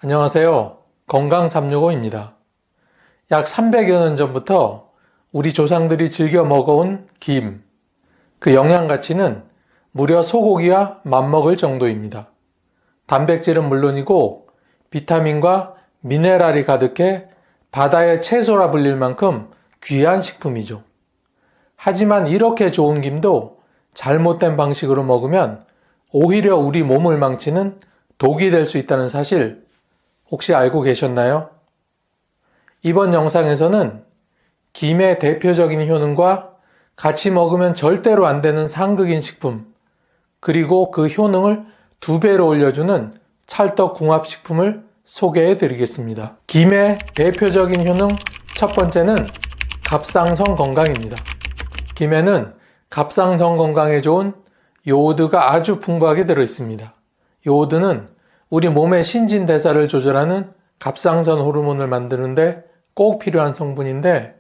안녕하세요. 건강365입니다. 약 300여 년 전부터 우리 조상들이 즐겨 먹어온 김, 그 영양 가치는 무려 소고기와 맞먹을 정도입니다. 단백질은 물론이고 비타민과 미네랄이 가득해 바다의 채소라 불릴 만큼 귀한 식품이죠. 하지만 이렇게 좋은 김도 잘못된 방식으로 먹으면 오히려 우리 몸을 망치는 독이 될 수 있다는 사실 혹시 알고 계셨나요? 이번 영상에서는 김의 대표적인 효능과 같이 먹으면 절대로 안 되는 상극인 식품, 그리고 그 효능을 2배로 올려주는 찰떡궁합식품을 소개해 드리겠습니다. 김의 대표적인 효능 첫 번째는 갑상선 건강입니다. 김에는 갑상선 건강에 좋은 요오드가 아주 풍부하게 들어있습니다. 요오드는 우리 몸의 신진대사를 조절하는 갑상선 호르몬을 만드는데 꼭 필요한 성분인데,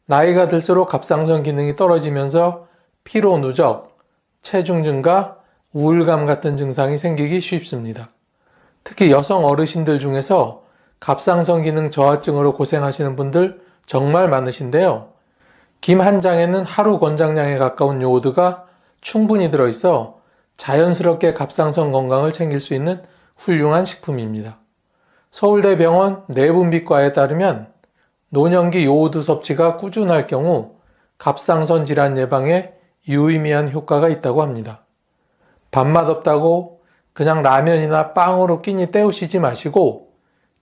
나이가 들수록 갑상선 기능이 떨어지면서 피로 누적, 체중 증가, 우울감 같은 증상이 생기기 쉽습니다. 특히 여성 어르신들 중에서 갑상선 기능 저하증으로 고생하시는 분들 정말 많으신데요. 김 한 장에는 하루 권장량에 가까운 요오드가 충분히 들어있어 자연스럽게 갑상선 건강을 챙길 수 있는 훌륭한 식품입니다. 서울대병원 내분비과에 따르면 노년기 요오드 섭취가 꾸준할 경우 갑상선 질환 예방에 유의미한 효과가 있다고 합니다. 밥맛 없다고 그냥 라면이나 빵으로 끼니 때우시지 마시고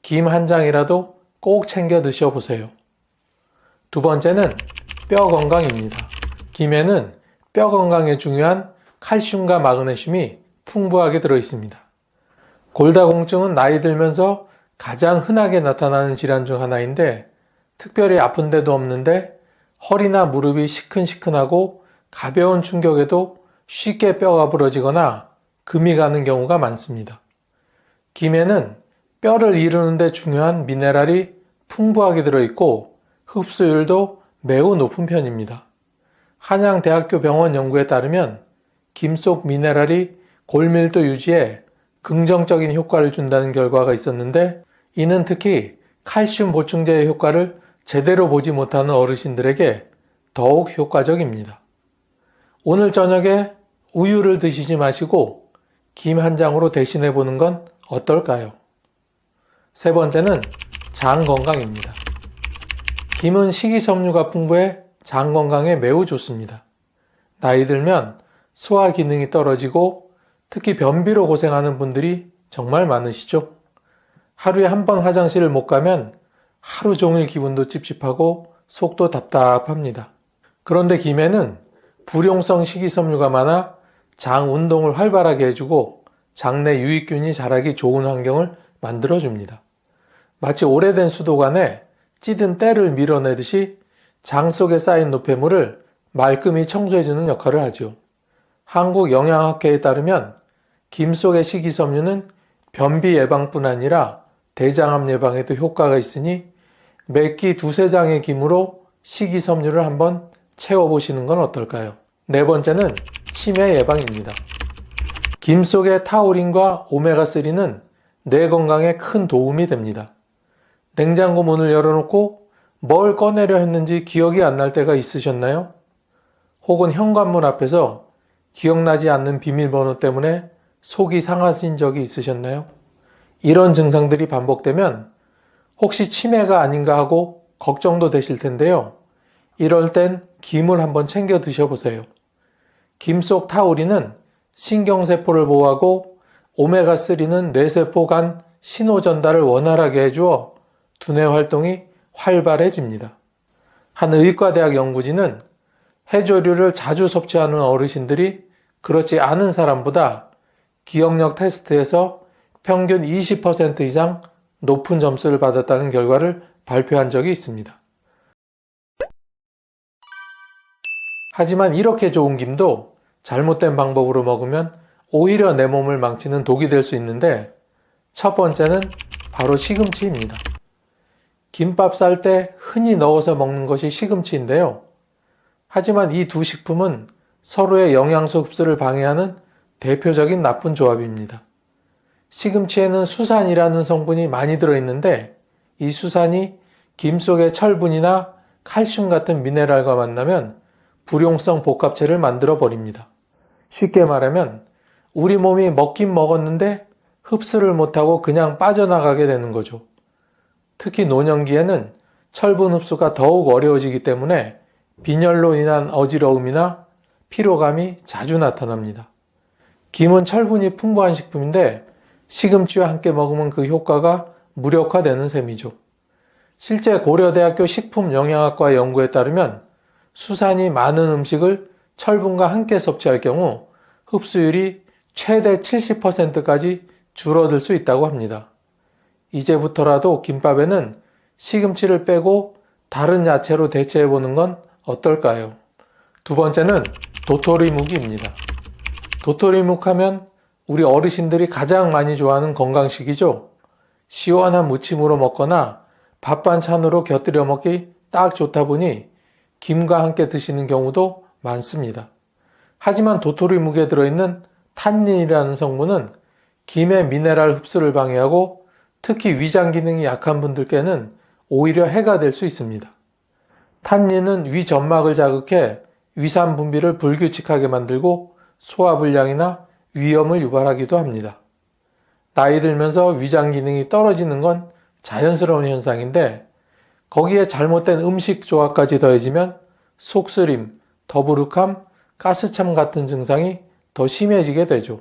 김 한 장이라도 꼭 챙겨 드셔보세요. 두 번째는 뼈 건강입니다. 김에는 뼈 건강에 중요한 칼슘과 마그네슘이 풍부하게 들어있습니다. 골다공증은 나이 들면서 가장 흔하게 나타나는 질환 중 하나인데, 특별히 아픈 데도 없는데 허리나 무릎이 시큰시큰하고 가벼운 충격에도 쉽게 뼈가 부러지거나 금이 가는 경우가 많습니다. 김에는 뼈를 이루는 데 중요한 미네랄이 풍부하게 들어있고 흡수율도 매우 높은 편입니다. 한양대학교 병원 연구에 따르면 김 속 미네랄이 골밀도 유지에 긍정적인 효과를 준다는 결과가 있었는데, 이는 특히 칼슘 보충제의 효과를 제대로 보지 못하는 어르신들에게 더욱 효과적입니다. 오늘 저녁에 우유를 드시지 마시고 김 한 장으로 대신해 보는 건 어떨까요? 세 번째는 장 건강입니다. 김은 식이섬유가 풍부해 장 건강에 매우 좋습니다. 나이 들면 소화 기능이 떨어지고 특히 변비로 고생하는 분들이 정말 많으시죠? 하루에 한 번 화장실을 못 가면 하루 종일 기분도 찝찝하고 속도 답답합니다. 그런데 김에는 불용성 식이섬유가 많아 장 운동을 활발하게 해주고 장내 유익균이 자라기 좋은 환경을 만들어줍니다. 마치 오래된 수도관에 찌든 때를 밀어내듯이 장 속에 쌓인 노폐물을 말끔히 청소해주는 역할을 하죠. 한국영양학회에 따르면 김 속의 식이섬유는 변비 예방뿐 아니라 대장암 예방에도 효과가 있으니 매끼 2-3장의 김으로 식이섬유를 한번 채워보시는 건 어떨까요? 네 번째는 치매 예방입니다. 김 속의 타우린과 오메가3는 뇌 건강에 큰 도움이 됩니다. 냉장고 문을 열어놓고 뭘 꺼내려 했는지 기억이 안 날 때가 있으셨나요? 혹은 현관문 앞에서 기억나지 않는 비밀번호 때문에 속이 상하신 적이 있으셨나요? 이런 증상들이 반복되면 혹시 치매가 아닌가 하고 걱정도 되실 텐데요. 이럴 땐 김을 한번 챙겨 드셔보세요. 김 속 타우린은 신경세포를 보호하고 오메가3는 뇌세포 간 신호 전달을 원활하게 해주어 두뇌 활동이 활발해집니다. 한 의과대학 연구진은 해조류를 자주 섭취하는 어르신들이 그렇지 않은 사람보다 기억력 테스트에서 평균 20% 이상 높은 점수를 받았다는 결과를 발표한 적이 있습니다. 하지만 이렇게 좋은 김도 잘못된 방법으로 먹으면 오히려 내 몸을 망치는 독이 될 수 있는데, 첫 번째는 바로 시금치입니다. 김밥 쌀 때 흔히 넣어서 먹는 것이 시금치인데요. 하지만 이 두 식품은 서로의 영양소 흡수를 방해하는 대표적인 나쁜 조합입니다. 시금치에는 수산이라는 성분이 많이 들어있는데 이 수산이 김 속의 철분이나 칼슘 같은 미네랄과 만나면 불용성 복합체를 만들어 버립니다. 쉽게 말하면 우리 몸이 먹긴 먹었는데 흡수를 못하고 그냥 빠져나가게 되는 거죠. 특히 노년기에는 철분 흡수가 더욱 어려워지기 때문에 빈혈로 인한 어지러움이나 피로감이 자주 나타납니다. 김은 철분이 풍부한 식품인데 시금치와 함께 먹으면 그 효과가 무력화되는 셈이죠. 실제 고려대학교 식품영양학과 연구에 따르면 수산이 많은 음식을 철분과 함께 섭취할 경우 흡수율이 최대 70%까지 줄어들 수 있다고 합니다. 이제부터라도 김밥에는 시금치를 빼고 다른 야채로 대체해보는 건 어떨까요? 두 번째는 도토리묵입니다. 도토리묵 하면 우리 어르신들이 가장 많이 좋아하는 건강식이죠. 시원한 무침으로 먹거나 밥 반찬으로 곁들여 먹기 딱 좋다 보니 김과 함께 드시는 경우도 많습니다. 하지만 도토리묵에 들어있는 탄닌이라는 성분은 김의 미네랄 흡수를 방해하고 특히 위장 기능이 약한 분들께는 오히려 해가 될 수 있습니다. 탄닌은 위 점막을 자극해 위산 분비를 불규칙하게 만들고 소화불량이나 위염을 유발하기도 합니다. 나이 들면서 위장 기능이 떨어지는 건 자연스러운 현상인데 거기에 잘못된 음식 조합까지 더해지면 속쓰림, 더부룩함, 가스참 같은 증상이 더 심해지게 되죠.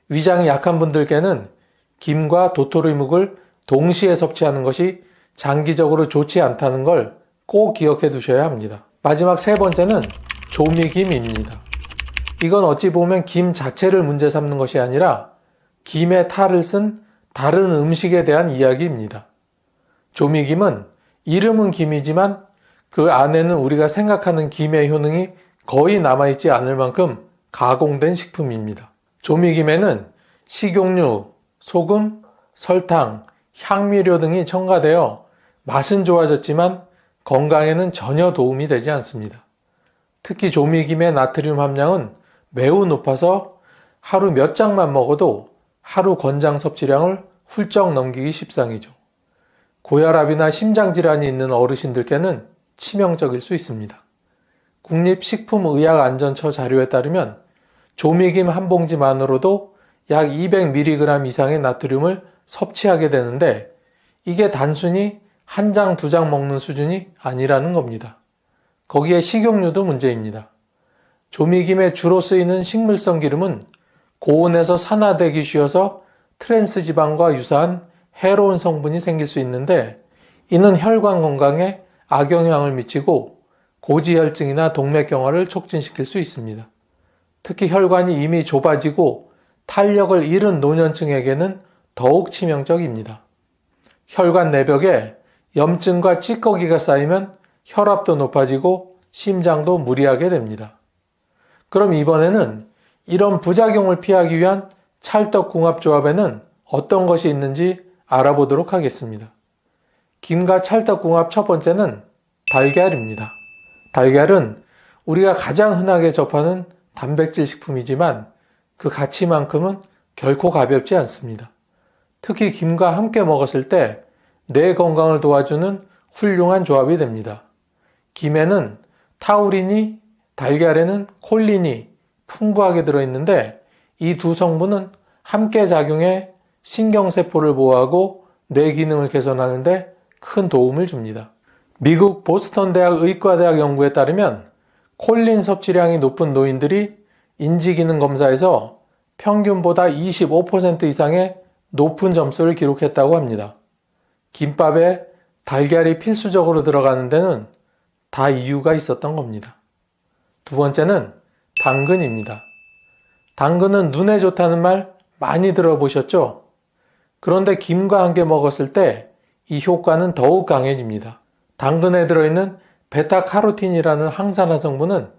위장이 약한 분들께는 김과 도토리묵을 동시에 섭취하는 것이 장기적으로 좋지 않다는 걸 꼭 기억해 두셔야 합니다. 마지막 세 번째는 조미김입니다. 이건 어찌 보면 김 자체를 문제 삼는 것이 아니라 김의 탈을 쓴 다른 음식에 대한 이야기입니다. 조미김은 이름은 김이지만 그 안에는 우리가 생각하는 김의 효능이 거의 남아있지 않을 만큼 가공된 식품입니다. 조미김에는 식용유, 소금, 설탕, 향미료 등이 첨가되어 맛은 좋아졌지만 건강에는 전혀 도움이 되지 않습니다. 특히 조미김의 나트륨 함량은 매우 높아서 하루 몇 장만 먹어도 하루 권장 섭취량을 훌쩍 넘기기 십상이죠. 고혈압이나 심장질환이 있는 어르신들께는 치명적일 수 있습니다. 국립식품의약안전처 자료에 따르면 조미김 한 봉지만으로도 약 200mg 이상의 나트륨을 섭취하게 되는데 이게 단순히 한 장, 두 장 먹는 수준이 아니라는 겁니다. 거기에 식용유도 문제입니다. 조미김에 주로 쓰이는 식물성 기름은 고온에서 산화되기 쉬워서 트랜스 지방과 유사한 해로운 성분이 생길 수 있는데 이는 혈관 건강에 악영향을 미치고 고지혈증이나 동맥경화를 촉진시킬 수 있습니다. 특히 혈관이 이미 좁아지고 탄력을 잃은 노년층에게는 더욱 치명적입니다. 혈관 내벽에 염증과 찌꺼기가 쌓이면 혈압도 높아지고 심장도 무리하게 됩니다. 그럼 이번에는 이런 부작용을 피하기 위한 찰떡궁합조합에는 어떤 것이 있는지 알아보도록 하겠습니다. 김과 찰떡궁합 첫 번째는 달걀입니다. 달걀은 우리가 가장 흔하게 접하는 단백질 식품이지만 그 가치만큼은 결코 가볍지 않습니다. 특히 김과 함께 먹었을 때 뇌 건강을 도와주는 훌륭한 조합이 됩니다. 김에는 타우린이, 달걀에는 콜린이 풍부하게 들어있는데 이 두 성분은 함께 작용해 신경세포를 보호하고 뇌 기능을 개선하는 데 큰 도움을 줍니다. 미국 보스턴 대학 의과대학 연구에 따르면 콜린 섭취량이 높은 노인들이 인지기능 검사에서 평균보다 25% 이상의 높은 점수를 기록했다고 합니다. 김밥에 달걀이 필수적으로 들어가는 데는 다 이유가 있었던 겁니다. 두 번째는 당근입니다. 당근은 눈에 좋다는 말 많이 들어보셨죠? 그런데 김과 함께 먹었을 때 이 효과는 더욱 강해집니다. 당근에 들어있는 베타카로틴이라는 항산화 성분은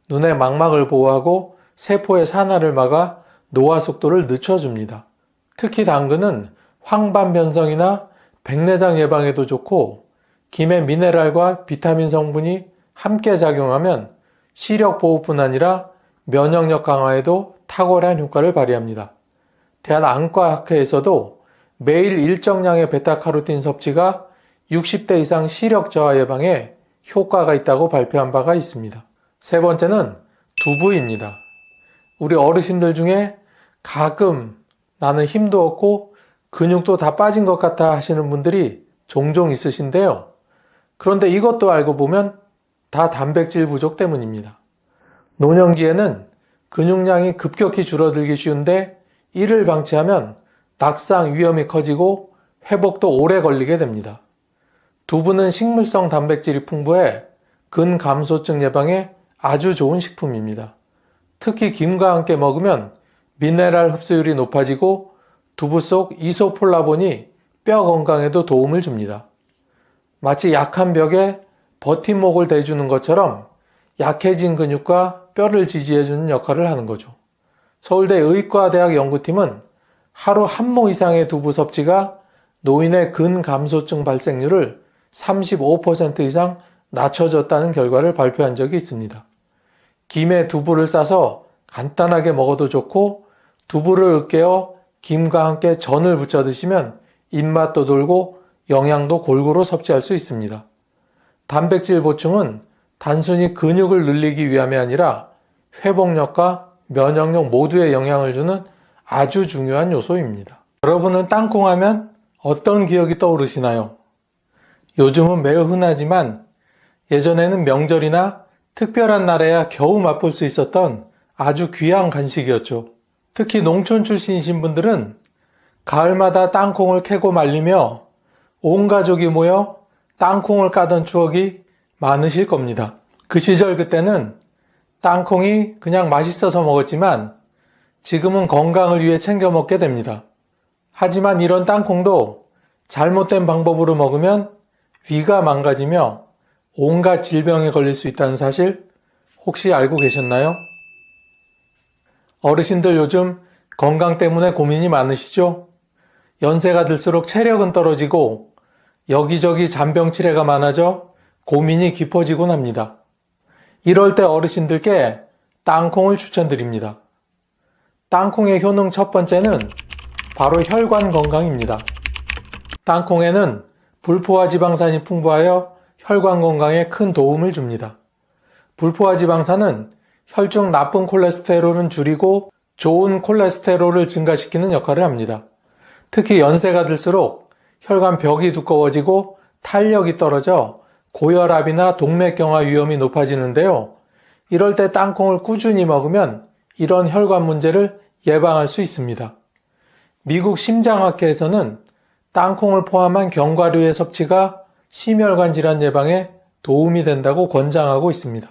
눈의 망막을 보호하고 세포의 산화를 막아 노화 속도를 늦춰줍니다. 특히 당근은 황반 변성이나 백내장 예방에도 좋고 김의 미네랄과 비타민 성분이 함께 작용하면 시력 보호뿐 아니라 면역력 강화에도 탁월한 효과를 발휘합니다. 대한안과학회에서도 매일 일정량의 베타카로틴 섭취가 60대 이상 시력 저하 예방에 효과가 있다고 발표한 바가 있습니다. 세 번째는 두부입니다. 우리 어르신들 중에 가끔 나는 힘도 없고 근육도 다 빠진 것 같아 하시는 분들이 종종 있으신데요. 그런데 이것도 알고 보면 다 단백질 부족 때문입니다. 노년기에는 근육량이 급격히 줄어들기 쉬운데 이를 방치하면 낙상 위험이 커지고 회복도 오래 걸리게 됩니다. 두부는 식물성 단백질이 풍부해 근감소증 예방에 아주 좋은 식품입니다. 특히 김과 함께 먹으면 미네랄 흡수율이 높아지고 두부 속 이소폴라본이 뼈 건강에도 도움을 줍니다. 마치 약한 벽에 버팀목을 대주는 것처럼 약해진 근육과 뼈를 지지해주는 역할을 하는 거죠. 서울대 의과대학 연구팀은 하루 한 모 이상의 두부 섭취가 노인의 근감소증 발생률을 35% 이상 낮춰줬다는 결과를 발표한 적이 있습니다. 김에 두부를 싸서 간단하게 먹어도 좋고 두부를 으깨어 김과 함께 전을 부쳐 드시면 입맛도 돌고 영양도 골고루 섭취할 수 있습니다. 단백질 보충은 단순히 근육을 늘리기 위함이 아니라 회복력과 면역력 모두에 영향을 주는 아주 중요한 요소입니다. 여러분은 땅콩 하면 어떤 기억이 떠오르시나요? 요즘은 매우 흔하지만 예전에는 명절이나 특별한 날에야 겨우 맛볼 수 있었던 아주 귀한 간식이었죠. 특히 농촌 출신이신 분들은 가을마다 땅콩을 캐고 말리며 온 가족이 모여 땅콩을 까던 추억이 많으실 겁니다. 그 시절 그때는 땅콩이 그냥 맛있어서 먹었지만 지금은 건강을 위해 챙겨 먹게 됩니다. 하지만 이런 땅콩도 잘못된 방법으로 먹으면 위가 망가지며 온갖 질병에 걸릴 수 있다는 사실 혹시 알고 계셨나요? 어르신들 요즘 건강 때문에 고민이 많으시죠? 연세가 들수록 체력은 떨어지고 여기저기 잔병치레가 많아져 고민이 깊어지곤 합니다. 이럴 때 어르신들께 땅콩을 추천드립니다. 땅콩의 효능 첫 번째는 바로 혈관 건강입니다. 땅콩에는 불포화 지방산이 풍부하여 혈관 건강에 큰 도움을 줍니다. 불포화 지방산은 혈중 나쁜 콜레스테롤은 줄이고 좋은 콜레스테롤을 증가시키는 역할을 합니다. 특히 연세가 들수록 혈관 벽이 두꺼워지고 탄력이 떨어져 고혈압이나 동맥경화 위험이 높아지는데요. 이럴 때 땅콩을 꾸준히 먹으면 이런 혈관 문제를 예방할 수 있습니다. 미국 심장학회에서는 땅콩을 포함한 견과류의 섭취가 심혈관 질환 예방에 도움이 된다고 권장하고 있습니다.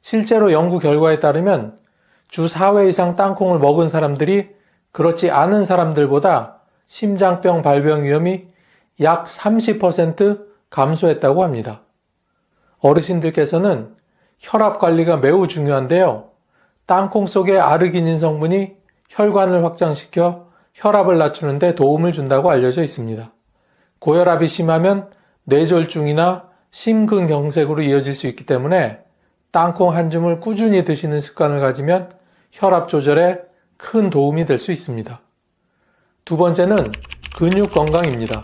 실제로 연구 결과에 따르면 주 4회 이상 땅콩을 먹은 사람들이 그렇지 않은 사람들보다 심장병 발병 위험이 약 30% 감소했다고 합니다. 어르신들께서는 혈압 관리가 매우 중요한데요. 땅콩 속의 아르기닌 성분이 혈관을 확장시켜 혈압을 낮추는 데 도움을 준다고 알려져 있습니다. 고혈압이 심하면 뇌졸중이나 심근경색으로 이어질 수 있기 때문에 땅콩 한 줌을 꾸준히 드시는 습관을 가지면 혈압 조절에 큰 도움이 될 수 있습니다. 두 번째는 근육 건강입니다.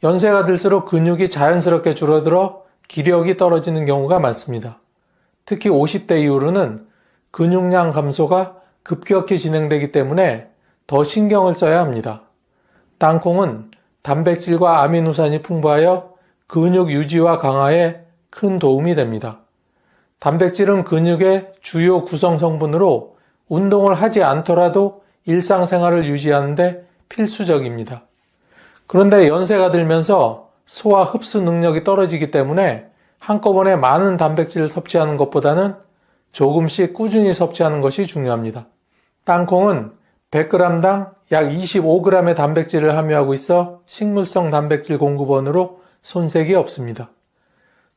연세가 들수록 근육이 자연스럽게 줄어들어 기력이 떨어지는 경우가 많습니다. 특히 50대 이후로는 근육량 감소가 급격히 진행되기 때문에 더 신경을 써야 합니다. 땅콩은 단백질과 아미노산이 풍부하여 근육 유지와 강화에 큰 도움이 됩니다. 단백질은 근육의 주요 구성 성분으로 운동을 하지 않더라도 일상생활을 유지하는데 필수적입니다. 그런데 연세가 들면서 소화 흡수 능력이 떨어지기 때문에 한꺼번에 많은 단백질을 섭취하는 것보다는 조금씩 꾸준히 섭취하는 것이 중요합니다. 땅콩은 100g당 약 25g의 단백질을 함유하고 있어 식물성 단백질 공급원으로 손색이 없습니다.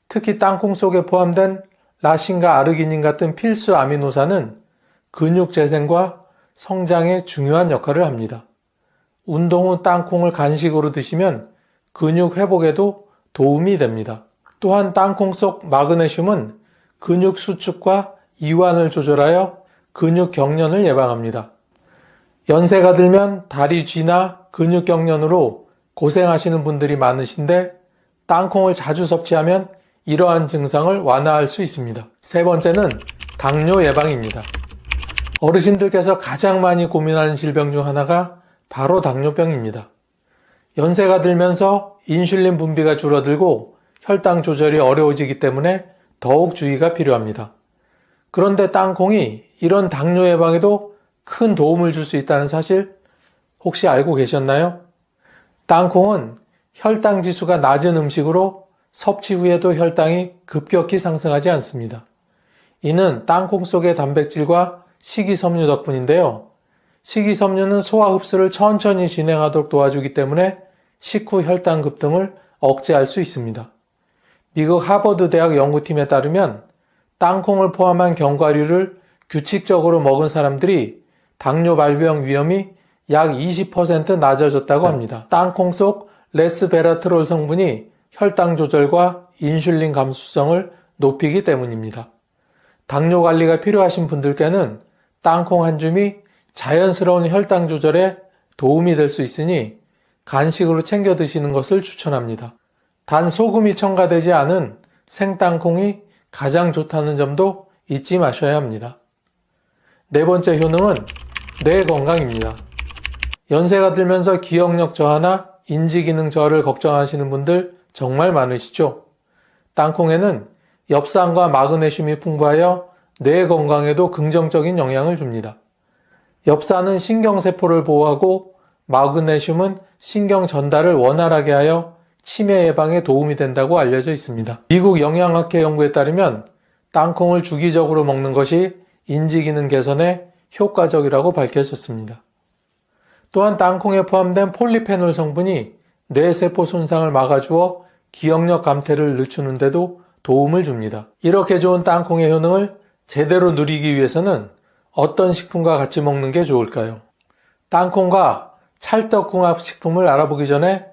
특히 땅콩 속에 포함된 라신과 아르기닌 같은 필수 아미노산은 근육 재생과 성장에 중요한 역할을 합니다. 운동 후 땅콩을 간식으로 드시면 근육 회복에도 도움이 됩니다. 또한 땅콩 속 마그네슘은 근육 수축과 이완을 조절하여 근육 경련을 예방합니다. 연세가 들면 다리 쥐나 근육경련으로 고생하시는 분들이 많으신데 땅콩을 자주 섭취하면 이러한 증상을 완화할 수 있습니다. 세 번째는 당뇨 예방입니다. 어르신들께서 가장 많이 고민하는 질병 중 하나가 바로 당뇨병입니다. 연세가 들면서 인슐린 분비가 줄어들고 혈당 조절이 어려워지기 때문에 더욱 주의가 필요합니다. 그런데 땅콩이 이런 당뇨 예방에도 큰 도움을 줄 수 있다는 사실 혹시 알고 계셨나요? 땅콩은 혈당 지수가 낮은 음식으로 섭취 후에도 혈당이 급격히 상승하지 않습니다. 이는 땅콩 속의 단백질과 식이섬유 덕분인데요. 식이섬유는 소화 흡수를 천천히 진행하도록 도와주기 때문에 식후 혈당 급등을 억제할 수 있습니다. 미국 하버드 대학 연구팀에 따르면 땅콩을 포함한 견과류를 규칙적으로 먹은 사람들이 당뇨 발병 위험이 약 20% 낮아졌다고 합니다. 땅콩 속 레스베라트롤 성분이 혈당 조절과 인슐린 감수성을 높이기 때문입니다. 당뇨 관리가 필요하신 분들께는 땅콩 한 줌이 자연스러운 혈당 조절에 도움이 될 수 있으니 간식으로 챙겨 드시는 것을 추천합니다. 단 소금이 첨가되지 않은 생땅콩이 가장 좋다는 점도 잊지 마셔야 합니다. 네 번째 효능은 뇌 건강입니다. 연세가 들면서 기억력 저하나 인지기능 저하를 걱정하시는 분들 정말 많으시죠? 땅콩에는 엽산과 마그네슘이 풍부하여 뇌 건강에도 긍정적인 영향을 줍니다. 엽산은 신경세포를 보호하고 마그네슘은 신경 전달을 원활하게 하여 치매 예방에 도움이 된다고 알려져 있습니다. 미국 영양학회 연구에 따르면 땅콩을 주기적으로 먹는 것이 인지기능 개선에 효과적이라고 밝혀졌습니다. 또한 땅콩에 포함된 폴리페놀 성분이 뇌세포 손상을 막아주어 기억력 감퇴를 늦추는 데도 도움을 줍니다. 이렇게 좋은 땅콩의 효능을 제대로 누리기 위해서는 어떤 식품과 같이 먹는 게 좋을까요? 땅콩과 찰떡궁합 식품을 알아보기 전에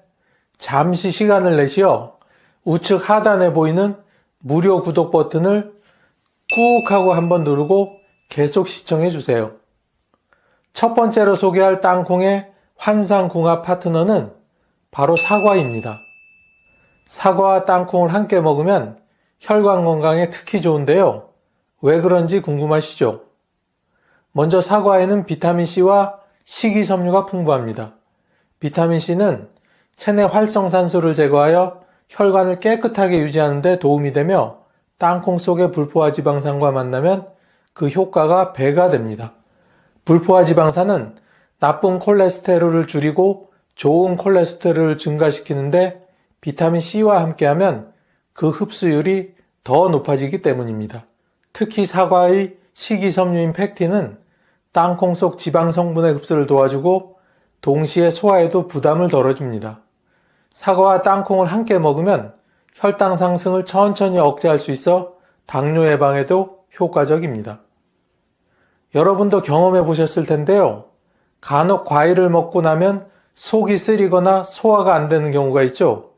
잠시 시간을 내시어 우측 하단에 보이는 무료 구독 버튼을 꾹 하고 한번 누르고 계속 시청해 주세요. 첫 번째로 소개할 땅콩의 환상궁합 파트너는 바로 사과입니다. 사과와 땅콩을 함께 먹으면 혈관 건강에 특히 좋은데요. 왜 그런지 궁금하시죠? 먼저 사과에는 비타민C와 식이섬유가 풍부합니다. 비타민C는 체내 활성산소를 제거하여 혈관을 깨끗하게 유지하는 데 도움이 되며 땅콩 속의 불포화 지방산과 만나면 그 효과가 배가 됩니다. 불포화 지방산은 나쁜 콜레스테롤을 줄이고 좋은 콜레스테롤을 증가시키는데 비타민C와 함께하면 그 흡수율이 더 높아지기 때문입니다. 특히 사과의 식이섬유인 팩틴은 땅콩 속 지방 성분의 흡수를 도와주고 동시에 소화에도 부담을 덜어줍니다. 사과와 땅콩을 함께 먹으면 혈당 상승을 천천히 억제할 수 있어 당뇨 예방에도 효과적입니다. 여러분도 경험해 보셨을 텐데요. 간혹 과일을 먹고 나면 속이 쓰리거나 소화가 안 되는 경우가 있죠.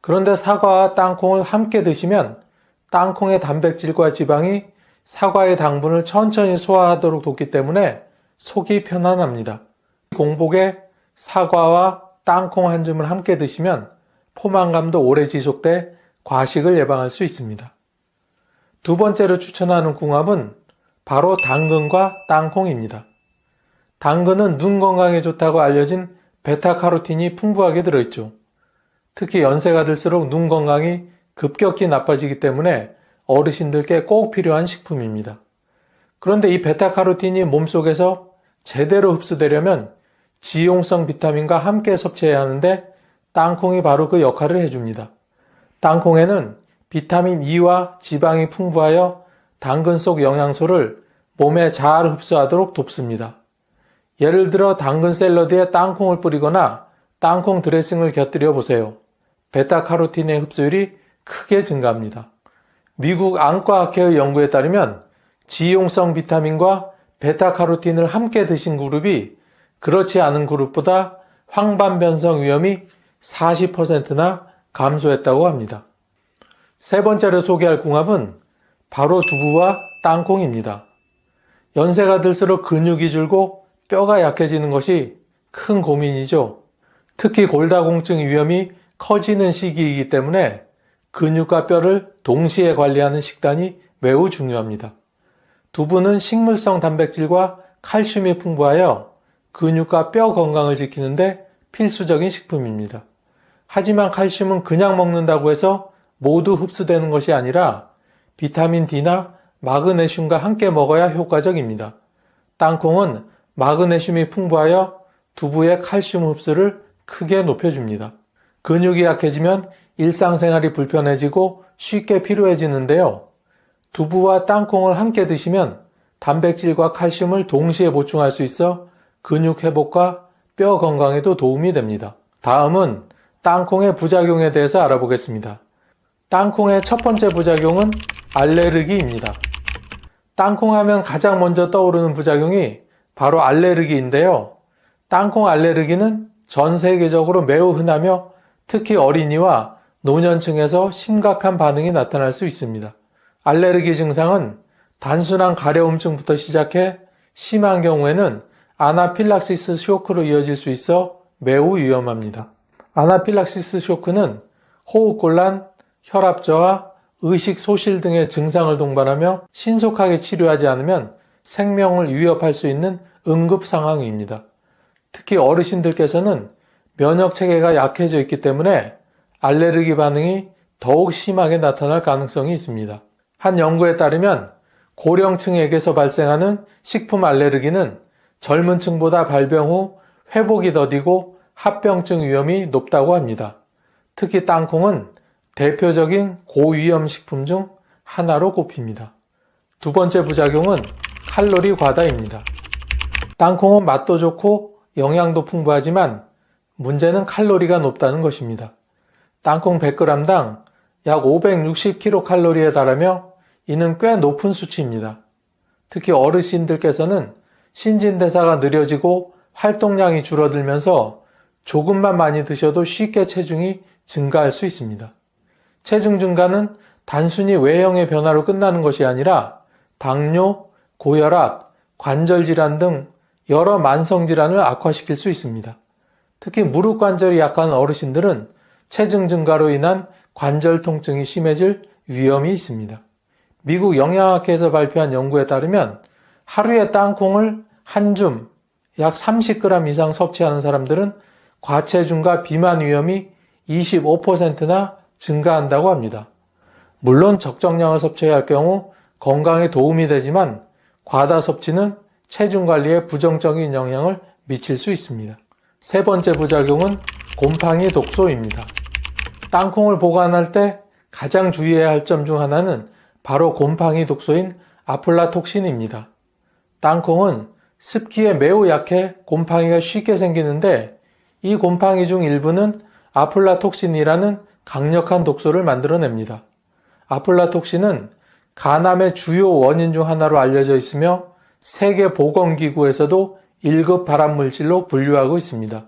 그런데 사과와 땅콩을 함께 드시면 땅콩의 단백질과 지방이 사과의 당분을 천천히 소화하도록 돕기 때문에 속이 편안합니다. 공복에 사과와 땅콩 한 줌을 함께 드시면 포만감도 오래 지속돼 과식을 예방할 수 있습니다. 두 번째로 추천하는 궁합은 바로 당근과 땅콩입니다. 당근은 눈 건강에 좋다고 알려진 베타카로틴이 풍부하게 들어있죠. 특히 연세가 들수록 눈 건강이 급격히 나빠지기 때문에 어르신들께 꼭 필요한 식품입니다. 그런데 이 베타카로틴이 몸속에서 제대로 흡수되려면 지용성 비타민과 함께 섭취해야 하는데 땅콩이 바로 그 역할을 해줍니다. 땅콩에는 비타민 E와 지방이 풍부하여 당근 속 영양소를 몸에 잘 흡수하도록 돕습니다. 예를 들어 당근 샐러드에 땅콩을 뿌리거나 땅콩 드레싱을 곁들여 보세요. 베타카로틴의 흡수율이 크게 증가합니다. 미국 안과학회의 연구에 따르면 지용성 비타민과 베타카로틴을 함께 드신 그룹이 그렇지 않은 그룹보다 황반변성 위험이 40%나 감소했다고 합니다. 세 번째로 소개할 궁합은 바로 두부와 땅콩입니다. 연세가 들수록 근육이 줄고 뼈가 약해지는 것이 큰 고민이죠. 특히 골다공증 위험이 커지는 시기이기 때문에 근육과 뼈를 동시에 관리하는 식단이 매우 중요합니다. 두부는 식물성 단백질과 칼슘이 풍부하여 근육과 뼈 건강을 지키는데 필수적인 식품입니다. 하지만 칼슘은 그냥 먹는다고 해서 모두 흡수되는 것이 아니라 비타민 D나 마그네슘과 함께 먹어야 효과적입니다. 땅콩은 마그네슘이 풍부하여 두부의 칼슘 흡수를 크게 높여줍니다. 근육이 약해지면 일상생활이 불편해지고 쉽게 피로해지는데요. 두부와 땅콩을 함께 드시면 단백질과 칼슘을 동시에 보충할 수 있어 근육 회복과 뼈 건강에도 도움이 됩니다. 다음은 땅콩의 부작용에 대해서 알아보겠습니다. 땅콩의 첫 번째 부작용은 알레르기입니다. 땅콩 하면 가장 먼저 떠오르는 부작용이 바로 알레르기인데요. 땅콩 알레르기는 전 세계적으로 매우 흔하며 특히 어린이와 노년층에서 심각한 반응이 나타날 수 있습니다. 알레르기 증상은 단순한 가려움증부터 시작해 심한 경우에는 아나필락시스 쇼크로 이어질 수 있어 매우 위험합니다. 아나필락시스 쇼크는 호흡곤란, 혈압저하, 의식 소실 등의 증상을 동반하며 신속하게 치료하지 않으면 생명을 위협할 수 있는 응급 상황입니다. 특히 어르신들께서는 면역 체계가 약해져 있기 때문에 알레르기 반응이 더욱 심하게 나타날 가능성이 있습니다. 한 연구에 따르면 고령층에게서 발생하는 식품 알레르기는 젊은 층보다 발병 후 회복이 더디고 합병증 위험이 높다고 합니다. 특히 땅콩은 대표적인 고위험 식품 중 하나로 꼽힙니다. 두 번째 부작용은 칼로리 과다입니다. 땅콩은 맛도 좋고 영양도 풍부하지만 문제는 칼로리가 높다는 것입니다. 땅콩 100g당 약 560kcal에 달하며 이는 꽤 높은 수치입니다. 특히 어르신들께서는 신진대사가 느려지고 활동량이 줄어들면서 조금만 많이 드셔도 쉽게 체중이 증가할 수 있습니다. 체중 증가는 단순히 외형의 변화로 끝나는 것이 아니라 당뇨, 고혈압, 관절질환 등 여러 만성질환을 악화시킬 수 있습니다. 특히 무릎 관절이 약한 어르신들은 체중 증가로 인한 관절 통증이 심해질 위험이 있습니다. 미국 영양학회에서 발표한 연구에 따르면 하루에 땅콩을 한 줌, 약 30g 이상 섭취하는 사람들은 과체중과 비만 위험이 25%나 증가한다고 합니다. 물론 적정량을 섭취해야 할 경우 건강에 도움이 되지만 과다 섭취는 체중 관리에 부정적인 영향을 미칠 수 있습니다. 세 번째 부작용은 곰팡이 독소입니다. 땅콩을 보관할 때 가장 주의해야 할 점 중 하나는 바로 곰팡이 독소인 아플라톡신입니다. 땅콩은 습기에 매우 약해 곰팡이가 쉽게 생기는데 이 곰팡이 중 일부는 아플라톡신이라는 강력한 독소를 만들어냅니다. 아플라톡신은 간암의 주요 원인 중 하나로 알려져 있으며 세계보건기구에서도 1급 발암물질로 분류하고 있습니다.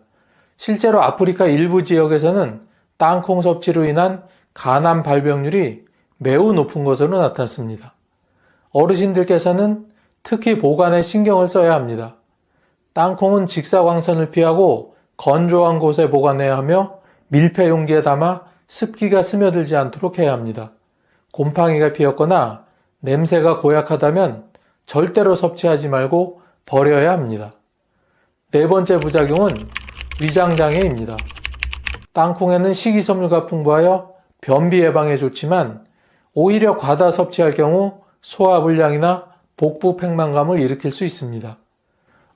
실제로 아프리카 일부 지역에서는 땅콩 섭취로 인한 간암 발병률이 매우 높은 것으로 나타났습니다. 어르신들께서는 특히 보관에 신경을 써야 합니다. 땅콩은 직사광선을 피하고 건조한 곳에 보관해야 하며 밀폐 용기에 담아 습기가 스며들지 않도록 해야 합니다. 곰팡이가 피었거나 냄새가 고약하다면 절대로 섭취하지 말고 버려야 합니다. 네 번째 부작용은 위장장애입니다. 땅콩에는 식이섬유가 풍부하여 변비 예방에 좋지만 오히려 과다 섭취할 경우 소화불량이나 복부 팽만감을 일으킬 수 있습니다.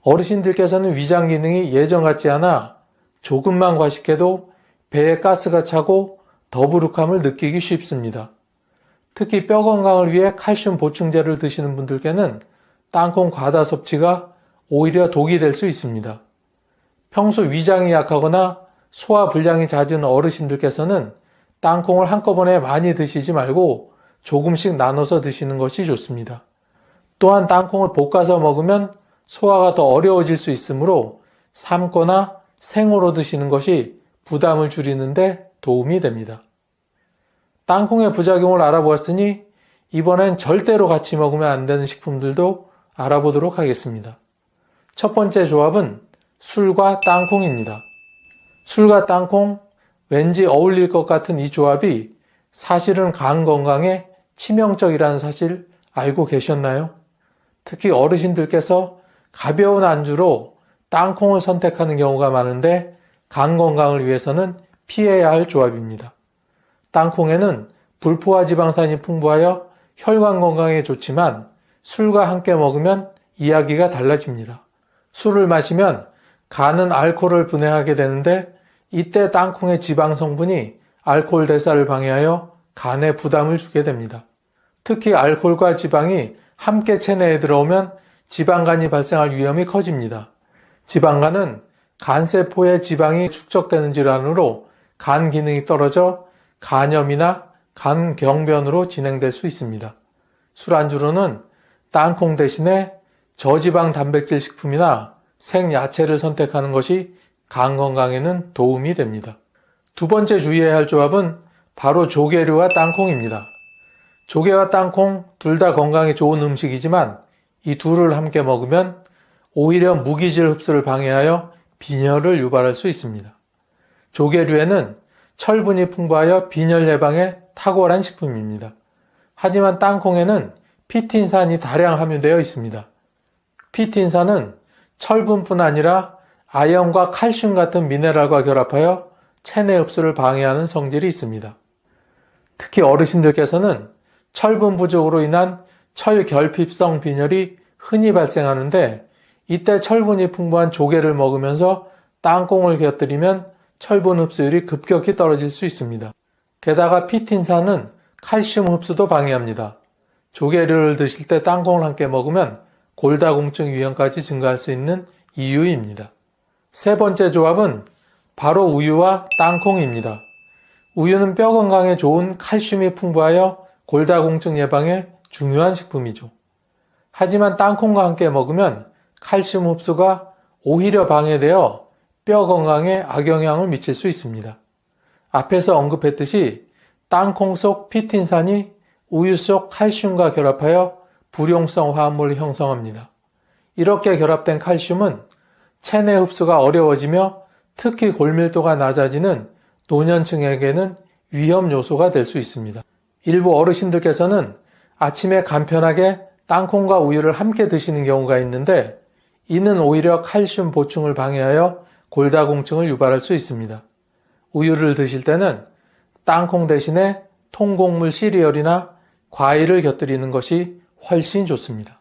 어르신들께서는 위장 기능이 예전 같지 않아 조금만 과식해도 배에 가스가 차고 더부룩함을 느끼기 쉽습니다. 특히 뼈 건강을 위해 칼슘 보충제를 드시는 분들께는 땅콩 과다 섭취가 오히려 독이 될 수 있습니다. 평소 위장이 약하거나 소화 불량이 잦은 어르신들께서는 땅콩을 한꺼번에 많이 드시지 말고 조금씩 나눠서 드시는 것이 좋습니다. 또한 땅콩을 볶아서 먹으면 소화가 더 어려워질 수 있으므로 삶거나 생으로 드시는 것이 부담을 줄이는 데 도움이 됩니다. 땅콩의 부작용을 알아보았으니 이번엔 절대로 같이 먹으면 안 되는 식품들도 알아보도록 하겠습니다. 첫 번째 조합은 술과 땅콩입니다. 술과 땅콩, 왠지 어울릴 것 같은 이 조합이 사실은 간 건강에 치명적이라는 사실 알고 계셨나요? 특히 어르신들께서 가벼운 안주로 땅콩을 선택하는 경우가 많은데 간 건강을 위해서는 피해야 할 조합입니다. 땅콩에는 불포화 지방산이 풍부하여 혈관 건강에 좋지만 술과 함께 먹으면 이야기가 달라집니다. 술을 마시면 간은 알코올을 분해하게 되는데 이때 땅콩의 지방 성분이 알코올 대사를 방해하여 간에 부담을 주게 됩니다. 특히 알코올과 지방이 함께 체내에 들어오면 지방간이 발생할 위험이 커집니다. 지방간은 간세포에 지방이 축적되는 질환으로 간 기능이 떨어져 간염이나 간경변으로 진행될 수 있습니다. 술안주로는 땅콩 대신에 저지방 단백질 식품이나 생야채를 선택하는 것이 간 건강에는 도움이 됩니다. 두 번째 주의해야 할 조합은 바로 조개류와 땅콩입니다. 조개와 땅콩 둘 다 건강에 좋은 음식이지만 이 둘을 함께 먹으면 오히려 무기질 흡수를 방해하여 빈혈을 유발할 수 있습니다. 조개류에는 철분이 풍부하여 빈혈 예방에 탁월한 식품입니다. 하지만 땅콩에는 피틴산이 다량 함유되어 있습니다. 피틴산은 철분뿐 아니라 아연과 칼슘 같은 미네랄과 결합하여 체내 흡수를 방해하는 성질이 있습니다. 특히 어르신들께서는 철분 부족으로 인한 철결핍성 빈혈이 흔히 발생하는데 이때 철분이 풍부한 조개를 먹으면서 땅콩을 곁들이면 철분 흡수율이 급격히 떨어질 수 있습니다. 게다가 피틴산은 칼슘 흡수도 방해합니다. 조개류를 드실 때 땅콩을 함께 먹으면 골다공증 위험까지 증가할 수 있는 이유입니다. 세 번째 조합은 바로 우유와 땅콩입니다. 우유는 뼈 건강에 좋은 칼슘이 풍부하여 골다공증 예방에 중요한 식품이죠. 하지만 땅콩과 함께 먹으면 칼슘 흡수가 오히려 방해되어 뼈 건강에 악영향을 미칠 수 있습니다. 앞에서 언급했듯이 땅콩 속 피틴산이 우유 속 칼슘과 결합하여 불용성 화합물을 형성합니다. 이렇게 결합된 칼슘은 체내 흡수가 어려워지며 특히 골밀도가 낮아지는 노년층에게는 위험 요소가 될 수 있습니다. 일부 어르신들께서는 아침에 간편하게 땅콩과 우유를 함께 드시는 경우가 있는데 이는 오히려 칼슘 보충을 방해하여 골다공증을 유발할 수 있습니다. 우유를 드실 때는 땅콩 대신에 통곡물 시리얼이나 과일을 곁들이는 것이 훨씬 좋습니다.